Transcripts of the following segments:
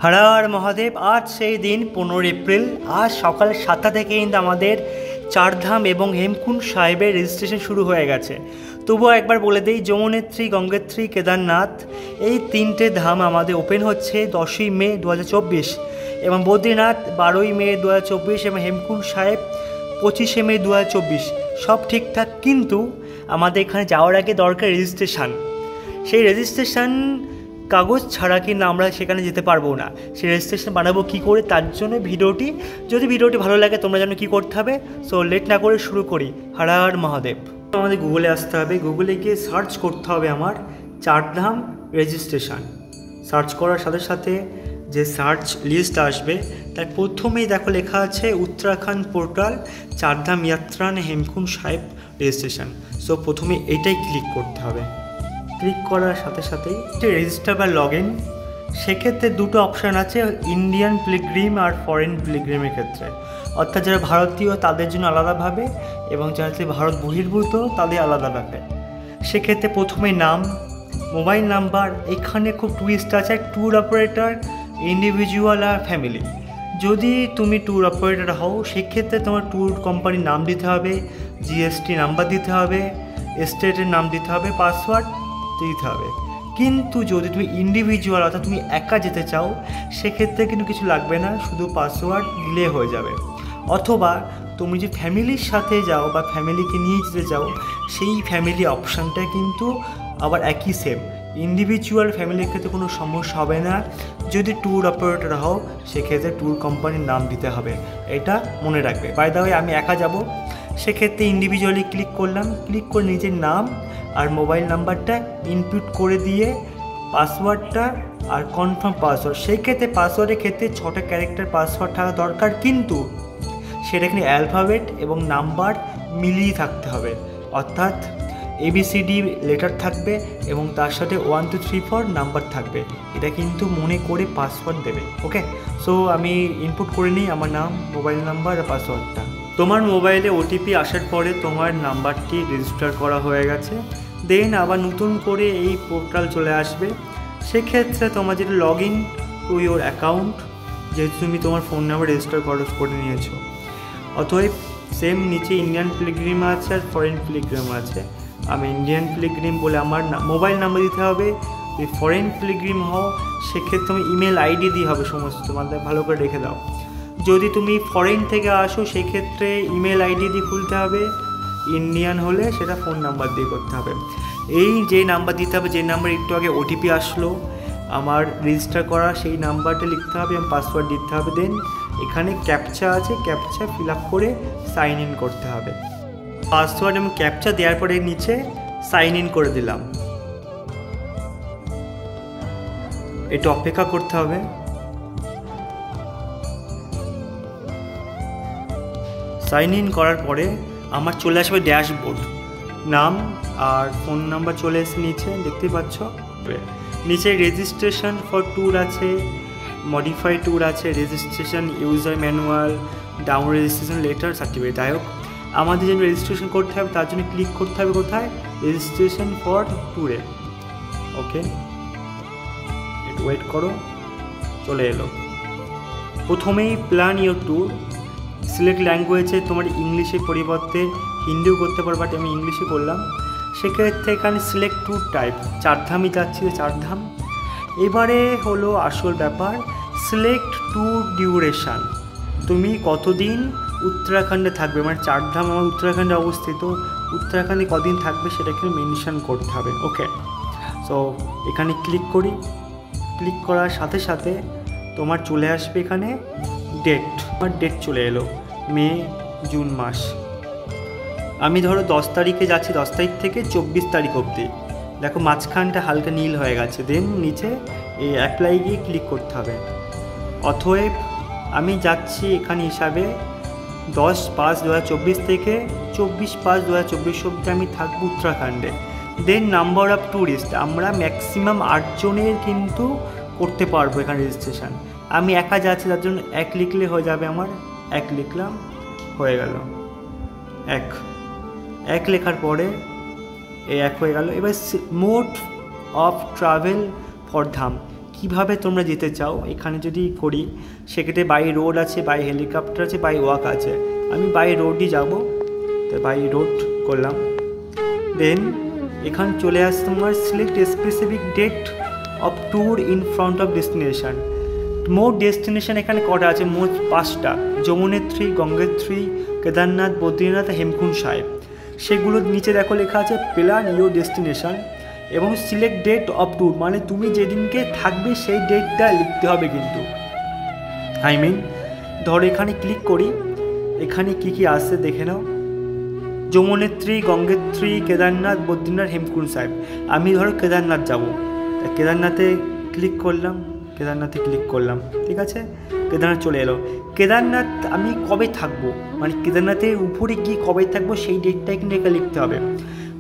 हर हर महादेव। आज से दिन 15 एप्रिल। आज सकाल 7टा থেকে কিন্তু আমাদের চারধাম এবং হেমকুণ্ড সাহেবের রেজিস্ট্রেশন শুরু হয়ে গেছে। তবুও একবার বলে দেই, যমুনেত্রী, গঙ্গোত্রী, কেদারনাথ এই তিনটে ধাম আমাদের ওপেন হচ্ছে 10ই মে 2024 এবং বদ্রীনাথ 12ই মে 2024 এবং হেমকুণ্ড সাহেব 25শে মে 2024। সব ঠিকঠাক, কিন্তু আমাদের এখানে যাওয়ার আগে দরকার রেজিস্ট্রেশন। সেই রেজিস্ট্রেশন কাগজ ছাড়া কিন্তু আমরা সেখানে যেতে পারবো না। সেই রেজিস্ট্রেশন বানাবো কী করে, তার জন্য ভিডিওটি ভালো লাগে তোমরা জানো কী করতে হবে। সো লেট না করে শুরু করি। হর হর মহাদেব। আমাদের গুগলে আসতে হবে, গুগলে গিয়ে সার্চ করতে হবে আমার চারধাম রেজিস্ট্রেশন। সার্চ করার সাথে সাথে যে সার্চ লিস্ট আসবে তার প্রথমেই দেখো লেখা আছে উত্তরাখণ্ড পোর্টাল চারধাম যাত্রান হেমকুণ্ড সাহেব রেজিস্ট্রেশন। সো প্রথমে এটাই ক্লিক করতে হবে। ক্লিক করার সাথে সাথেই রেজিস্টার বা লগ ইন, সেক্ষেত্রে দুটো অপশান আছে, ইন্ডিয়ান পিলগ্রিম আর ফরেন পিলগ্রিমের ক্ষেত্রে। অর্থাৎ যারা ভারতীয় তাদের জন্য আলাদাভাবে এবং যারা ভারত বহির্ভূত তাদের আলাদাভাবে। সেক্ষেত্রে প্রথমে নাম, মোবাইল নাম্বার, এখানে খুব টুইস্ট আছে, ট্যুর অপারেটর, ইন্ডিভিজুয়াল আর ফ্যামিলি। যদি তুমি ট্যুর অপারেটর হও সেক্ষেত্রে তোমার ট্যুর কোম্পানির নাম দিতে হবে, জিএসটি নাম্বার দিতে হবে, স্টেটের নাম দিতে হবে, পাসওয়ার্ড দিতে হবে। কিন্তু যদি তুমি ইন্ডিভিজুয়াল অর্থাৎ তুমি একা যেতে চাও সেক্ষেত্রে কিন্তু কিছু লাগবে না, শুধু পাসওয়ার্ড দিলে হয়ে যাবে। অথবা তুমি যে ফ্যামিলির সাথে যাও বা ফ্যামিলিকে নিয়ে যেতে চাও সেই ফ্যামিলি অপশানটা কিন্তু আবার একই সেম। ইন্ডিভিজুয়াল ফ্যামিলির ক্ষেত্রে কোনো সমস্যা হবে না। যদি ট্যুর অপারেটর হও সেক্ষেত্রে ট্যুর কোম্পানির নাম দিতে হবে, এটা মনে রাখবে। বাই দ্য ওয়ে আমি একা যাব, সেক্ষেত্রে ইন্ডিভিজুয়ালি ক্লিক করলাম। ক্লিক করে নিজের নাম আর মোবাইল নাম্বারটা ইনপুট করে দিয়ে পাসওয়ার্ডটা আর কনফার্ম পাসওয়ার্ড। সেই ক্ষেত্রে পাসওয়ার্ডের ক্ষেত্রে 6টা ক্যারেক্টার পাসওয়ার্ড থাকা দরকার, কিন্তু সেটা এখানে অ্যালফাবেট এবং নাম্বার মিলিয়ে থাকতে হবে। অর্থাৎ ABCD লেটার থাকবে এবং তার সাথে 1 2 3 4 নাম্বার থাকবে। এটা কিন্তু মনে করে পাসওয়ার্ড দেবে। ওকে, সো আমি ইনপুট করে নিই আমার নাম, মোবাইল নাম্বার আর পাসওয়ার্ডটা। তোমার মোবাইলে OTP আসার পরে তোমার নাম্বারটি রেজিস্টার করা হয়ে গেছে। দেন আবার নতুন করে এই পোর্টাল চলে আসবে। সেক্ষেত্রে তোমার যেটা log in to your account, যেহেতু তুমি তোমার ফোন নাম্বার রেজিস্টার করে নিয়েছো। অতএব সেম নিচে ইন্ডিয়ান পিলগ্রিম আছে আর ফরেন পিলগ্রিম আছে। আমি ইন্ডিয়ান পিলগ্রিম বলে আমার মোবাইল নাম্বার দিতে হবে। যদি ফরেন পিলগ্রিম হও সেক্ষেত্রে তুমি ইমেল আইডি দিয়ে হবে সমস্ত, তোমাদের ভালো করে রেখে দাও। যদি তুমি ফরেন থেকে আসো সেক্ষেত্রে ইমেল আইডি দিয়ে খুলতে হবে। ইন্ডিয়ান হলে সেটা ফোন নাম্বার দিয়ে করতে হবে। এই যে নাম্বার দিতে হবে, যে নাম্বার একটু আগে OTP আসলো আমার রেজিস্টার করা, সেই নাম্বারটা লিখতে হবে এবং পাসওয়ার্ড দিতে হবে। দেন এখানে ক্যাপচা আছে, ক্যাপচা ফিল আপ করে সাইন ইন করতে হবে। পাসওয়ার্ড এবং ক্যাপচা দেওয়ার পরে নিচে সাইন ইন করে দিলাম। একটু অপেক্ষা করতে হবে। সাইন ইন করার পরে আমার চলে আসবে ড্যাশবোর্ড, নাম আর ফোন নাম্বার চলে এসে নিচে দেখতেই পাচ্ছ। নিচে রেজিস্ট্রেশন ফর ট্যুর আছে, মডিফাই ট্যুর আছে, registration user manual, down registration letter, certificate. যাই হোক, আমাদের জন্য রেজিস্ট্রেশন করতে হবে, তার জন্য ক্লিক করতে হবে কোথায়, রেজিস্ট্রেশন ফর ট্যুরে। ওকে, একটু ওয়েট করো, চলে এলো। প্রথমেই প্ল্যান ইয়োর ট্যুর, সিলেক্ট ল্যাঙ্গুয়েজে তোমার ইংলিশের পরিবর্তে হিন্দিও করতে পারো, বাট আমি ইংলিশে করলাম। সেক্ষেত্রে এখানে সিলেক্ট ট্যুর টাইপ, চারধামই যাচ্ছি, চারধাম। এবারে হলো আসল ব্যাপার, সিলেক্ট ট্যুর ডিউরেশান। তুমি কতদিন উত্তরাখণ্ডে থাকবে, মানে চারধাম আমার উত্তরাখণ্ডে অবস্থিত, উত্তরাখণ্ডে কদিন থাকবে সেটা এখানে মেনশন করতে হবে। ওকে, সো এখানে ক্লিক করি। ক্লিক করার সাথে সাথে তোমার চলে আসবে এখানে ডেট। আমার ডেট চলে এলো মে জুন মাস। আমি ধরো 10 তারিখে যাচ্ছি, 10 তারিখ থেকে 24 তারিখ অবধি। দেখো মাঝখানটা হালকা নীল হয়ে গেছে। দেন নিচে এই অ্যাপ্লাই গিয়ে ক্লিক করতে হবে। অতএব আমি যাচ্ছি এখানে হিসাবে 10/5/2024 থেকে 24/5/2024 অব্দি আমি থাকবো উত্তরাখণ্ডে। দেন নাম্বার অফ ট্যুরিস্ট আমরা ম্যাক্সিমাম 8 জনের কিন্তু করতে পারবো এখানে রেজিস্ট্রেশন। আমি একা যাচ্ছি, তার জন্য 1 লিখলে হয়ে যাবে আমার। 1 লিখলাম, হয়ে গেল। 1 লেখার পরে এই 1 হয়ে গেল। এবার মোড অফ ট্রাভেল ফর ধাম, কীভাবে তোমরা যেতে চাও এখানে যদি করি, সেক্ষেত্রে বাই রোড আছে, বাই হেলিকপ্টার আছে, বাই ওয়াক আছে। আমি বাই রোডই যাব, তো বাই রোড করলাম। দেন এখানে চলে আসছে তোমার select specific date of tour in front of destination. মোট ডেস্টিনেশন এখানে কটা আছে? মোট 5টা, যমুনেত্রী, গঙ্গোত্রী, কেদারনাথ, বদ্রীনাথ, হেমকুণ্ড সাহেব। সেগুলো নিচে দেখো লেখা আছে প্ল্যান ইউর ডেস্টিনেশন এবং সিলেক্ট ডেট অফ ট্যুর, মানে তুমি যেদিনকে থাকবে সেই ডেটটা লিখতে হবে কিন্তু। ধরো এখানে ক্লিক করি, এখানে কি কি আসছে দেখে নাও। যমুনেত্রী, গঙ্গোত্রী, কেদারনাথ, বদ্রীনাথ, হেমকুণ্ড সাহেব। আমি ধরো কেদারনাথ যাব, কেদারনাথে ক্লিক করলাম, ঠিক আছে, কেদারনাথ চলে এলো। কেদারনাথ আমি কবে থাকবো, মানে কেদারনাথের উপরে গিয়ে কবে থাকবো সেই ডেটটাই কিন্তু এখানে লিখতে হবে।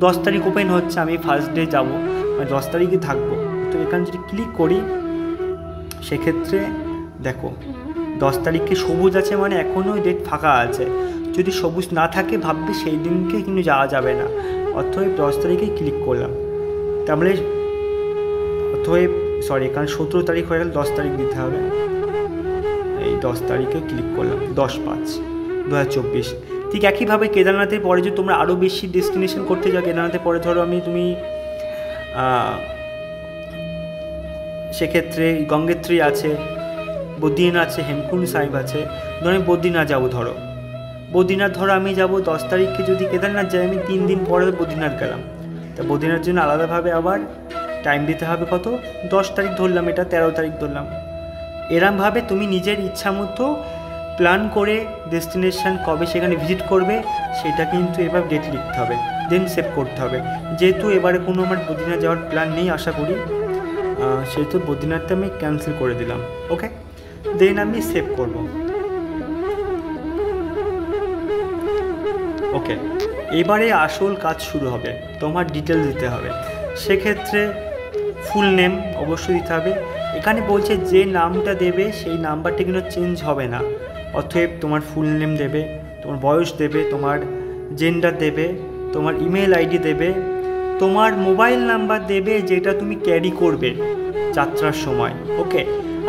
10 তারিখ ওপেন হচ্ছে, আমি ফার্স্ট ডে যাবো, মানে 10 তারিখে থাকবো। তো এখানে যদি ক্লিক করি, সেক্ষেত্রে দেখো 10 তারিখে সবুজ আছে, মানে এখনও ডেট ফাঁকা আছে। যদি সবুজ না থাকে ভাববে সেই দিনকে কিন্তু যাওয়া যাবে না। অতএব 10 তারিখে ক্লিক করলাম, তাহলে এখানে 17 তারিখ হয়ে গেল, 10 তারিখ দিতে হবে। এই 10 তারিখে ক্লিক করলাম, 10/5/2024। ঠিক একইভাবে কেদারনাথের পরে যদি তোমরা আরও বেশি ডেস্টিনেশন করতে যাও, কেদারনাথের পরে ধরো তুমি সেক্ষেত্রে গঙ্গোত্রী আছে, বদ্রীনাথ আছে, হেমকুণ্ড সাহেব আছে। ধরো আমি বদ্রীনাথ যাবো, বদ্রীনাথ আমি যাব 10 তারিখে। যদি কেদারনাথ যাই আমি 3 দিন পরে বদ্রীনাথ গেলাম, তা বদ্রীনাথের জন্য আলাদাভাবে আবার টাইম দিতে হবে। কত? 10 তারিখ ধরলাম, এটা 13 তারিখ ধরলাম। এরমভাবে তুমি নিজের ইচ্ছা মতো প্ল্যান করে ডেস্টিনেশন কবে সেখানে ভিজিট করবে সেটা কিন্তু এবার ডেট লিখতে হবে, দেন সেভ করতে হবে। যেহেতু এবারে কোনো আমার বদ্রীনাথ যাওয়ার প্ল্যান নেই আশা করি, সেহেতু বদ্রীনাথটা আমি ক্যান্সেল করে দিলাম। ওকে, দেন আমি সেভ করব। ওকে, এবারে আসল কাজ শুরু হবে, তোমার ডিটেল দিতে হবে। সেক্ষেত্রে ফুল নেম অবশ্যই দিতে হবে। এখানে বলছে যে নামটা দেবে সেই নাম্বারটা কিন্তু চেঞ্জ হবে না। অতএব তোমার ফুল নেম দেবে, তোমার বয়স দেবে, তোমার জেন্ডার দেবে, তোমার ইমেল আইডি দেবে, তোমার মোবাইল নাম্বার দেবে যেটা তুমি ক্যারি করবে যাত্রার সময়। ওকে,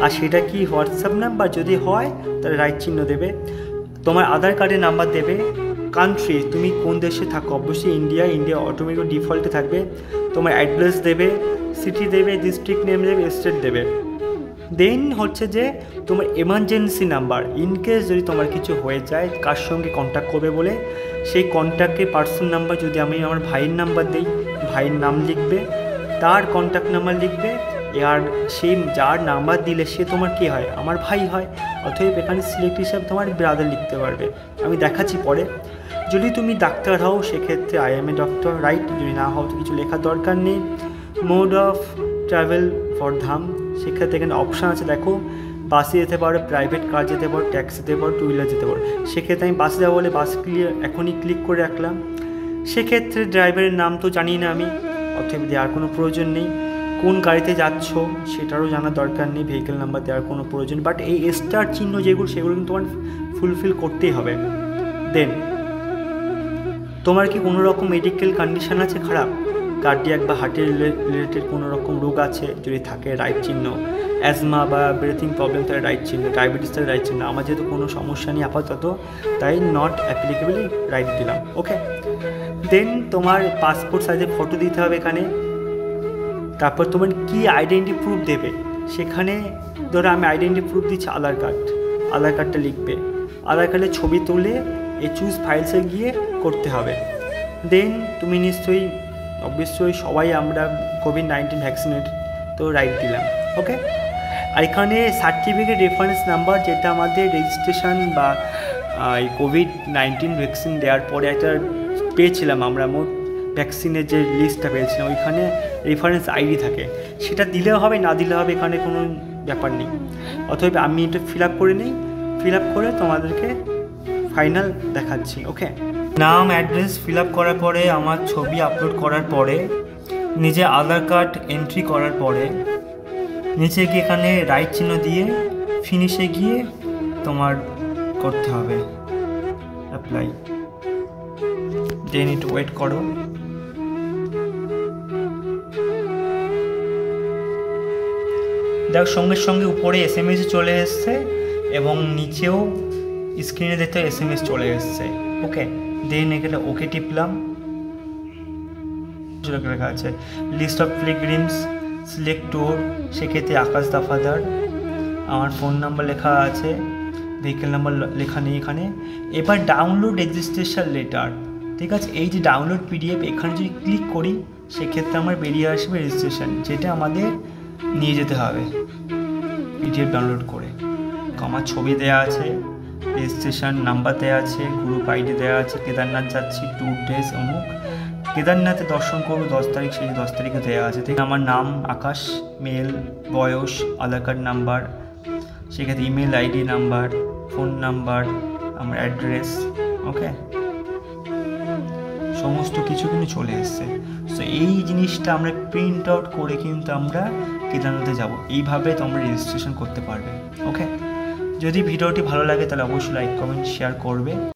আর সেটা কি হোয়াটসঅ্যাপ নাম্বার যদি হয় তাহলে রাইট চিহ্ন দেবে। তোমার আধার কার্ডের নাম্বার দেবে, কান্ট্রি তুমি কোন দেশে থাকো, অবশ্যই ইন্ডিয়া অটোমেটিক ডিফল্টে থাকবে। তোমার অ্যাড্রেস দেবে, সিটি দেবে, ডিস্ট্রিক্ট নেম দেবে, স্টেট দেবে। দেন হচ্ছে যে তোমার এমার্জেন্সি নাম্বার, ইনকেস যদি তোমার কিছু হয়ে যায় কার সঙ্গে কন্ট্যাক্ট করবে বলে, সেই কন্ট্যাক্টের পার্সন নাম্বার যদি আমি আমার ভাইয়ের নাম্বার দিই, ভাইয়ের নাম লিখবে, তার কন্ট্যাক্ট নাম্বার লিখবে। আর সেই যার নাম্বার দিলে সে তোমার কী হয়, আমার ভাই হয়। অতএব এখানে সিলেক্ট হিসাবে তোমার ব্রাদার লিখতে পারবে, আমি দেখাচ্ছি পরে। যদি তুমি ডাক্তার হও সেক্ষেত্রে I M a doctor, right. যদি না হও তো কিছু লেখার দরকার নেই। মোড অফ ট্রাভেল ফর ধাম, সেক্ষেত্রে এখানে অপশান আছে দেখো, বাসে যেতে পারো, প্রাইভেট কার যেতে পারো, ট্যাক্সি যেতে পারো, টু হুইলার যেতে পারো। সেক্ষেত্রে আমি বাসে যাবো বলে বাস এখনই ক্লিক করে রাখলাম। সেক্ষেত্রে ড্রাইভারের নাম তো জানি না আমি, অতএব দেওয়ার কোনো প্রয়োজন নেই। কোন গাড়িতে যাচ্ছ সেটারও জানার দরকার নেই, ভেহিকেল নাম্বার দেওয়ার কোনো প্রয়োজন। বাট এই স্টার চিহ্ন যেগুলো সেগুলো কিন্তু তোমার ফুলফিল করতেই হবে। দেন তোমার কি কোনো রকম মেডিকেল কন্ডিশান আছে খারাপ, কার্ডিয়াক বা হার্টের রিলেটেড কোনো রকম রোগ আছে, যদি থাকে রাইট চিহ্ন। অ্যাজমা বা ব্রিথিং প্রবলেম তাহলে রাইট চিহ্ন, ডায়াবেটিস তাহলে রাইট চিহ্ন। আমার যেহেতু কোনো সমস্যা নেই আপাতত, তাই নট অ্যাপ্লিকেবলি রাইট দিলাম। ওকে, দেন তোমার পাসপোর্ট সাইজের ফটো দিতে হবে এখানে। তারপর তোমার কি আইডেন্টি প্রুফ দেবে, সেখানে ধরো আমি আইডেন্টি প্রুফ দিচ্ছি আধার কার্ডটা লিখবে। আধার কার্ডের ছবি তুলে এই চুজ ফাইলসে গিয়ে করতে হবে। দেন তুমি অবশ্যই সবাই আমরা কোভিড-19 ভ্যাকসিনেট, তো রাইট দিলাম। ওকে, আর এখানে সার্টিফিকেট রেফারেন্স নাম্বার, যেটা আমাদের রেজিস্ট্রেশন বা এই কোভিড-19 ভ্যাকসিন দেওয়ার পরে একটা পেয়েছিলাম আমরা, মোট ভ্যাকসিনের যে লিস্টটা পেয়েছিলাম ওইখানে রেফারেন্স আইডি থাকে, সেটা দিলেও হবে না দিলেও হবে, এখানে কোনো ব্যাপার নেই। অতএব আমি এটা ফিল আপ করে নিই, ফিল আপ করে তোমাদেরকে ফাইনাল দেখাচ্ছি। ওকে, নাম অ্যাড্রেস ফিল আপ করার পরে, আমার ছবি আপলোড করার পরে, নিজে আধার কার্ড এন্ট্রি করার পরে, নিচে গিয়ে এখানে রাইট চিহ্ন দিয়ে ফিনিশে গিয়ে তোমার করতে হবে অ্যাপ্লাই। দেন একটু ওয়েট করো। দেখো সঙ্গে সঙ্গে উপরে SMS চলে এসছে এবং নিচেও স্ক্রিনে দেখতে SMS চলে এসছে। ওকে, দেন এখানে ওকে টিপলাম। লেখা আছে list of pilgrims, select tour, সেক্ষেত্রে আকাশ দফাদার। আমার ফোন নাম্বার লেখা আছে, ভেহিকেল নাম্বার লেখা নেই এখানে। এবার ডাউনলোড রেজিস্ট্রেশন লেটার, ঠিক আছে। এই যে ডাউনলোড PDF, এখানে যদি ক্লিক করি সেক্ষেত্রে আমার বেরিয়ে আসবে রেজিস্ট্রেশন, যেটা আমাদের নিয়ে যেতে হবে PDF ডাউনলোড করে। আমার ছবি দেওয়া আছে, রেজিস্ট্রেশন নাম্বার দেওয়া আছে, গ্রুপ ID দেওয়া আছে, কেদারনাথ যাচ্ছি, ট্যুর ডেজ অমুক, কেদারনাথে দর্শন করবো 10 তারিখ, সেই 10 তারিখে দেওয়া আছে। ঠিক আমার নাম আকাশ, মেল, বয়স, আধার কার্ড নাম্বার, সেক্ষেত্রে email ID number, phone number, আমার অ্যাড্রেস। ওকে, সমস্ত কিছু কিন্তু চলে এসছে। সো এই জিনিসটা আমরা প্রিন্ট আউট করে কিন্তু আমরা কেদারনাথে যাব। এইভাবে তোমরা রেজিস্ট্রেশন করতে পারবে। ওকে, যদি ভিডিওটি ভালো লাগে তাহলে অবশ্যই লাইক, কমেন্ট, শেয়ার করবে।